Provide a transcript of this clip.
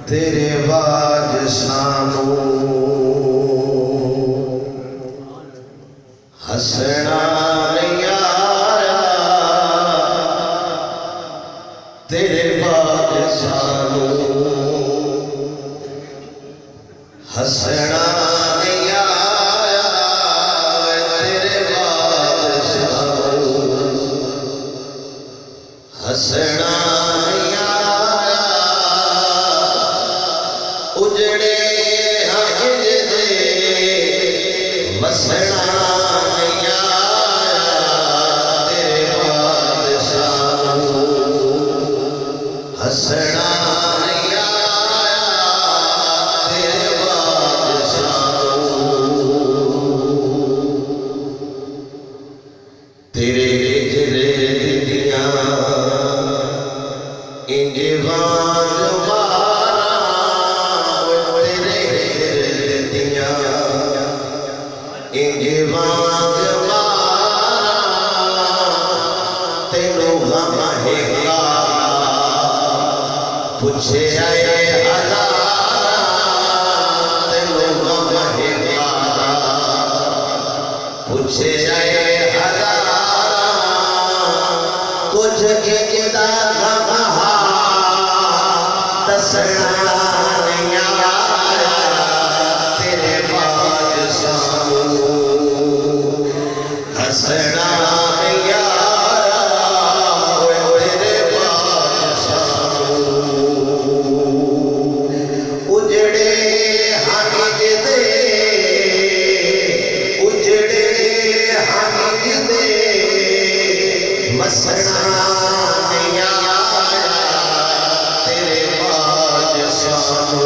तेरे बाज सानू हसना नहीं आया, तेरे बाज सानू हसना नहीं आया, तेरे बाज सानू हसना नहीं आया। उजड़े हज दे वसना नहीं आया, तेरे बाद सानू हसना नहीं आया, तेरे बाद सानू तेरे हिजरे दियां इंज वांग मारा, तेरे हिजरे दियां इंज वांग मारा, तेनू गम हेगा पूछे आए हज़ारा, तेनू गम हेगा पूछे आए हज़ारा। कुछ किदा गम हा दसना नहीं आया, तेरे बाद सानू हसना नहीं आया, तेरे बाद सानू उजड़े हज दे उजड़े हज दे मसना नहीं आया, तेरे बाद सानू।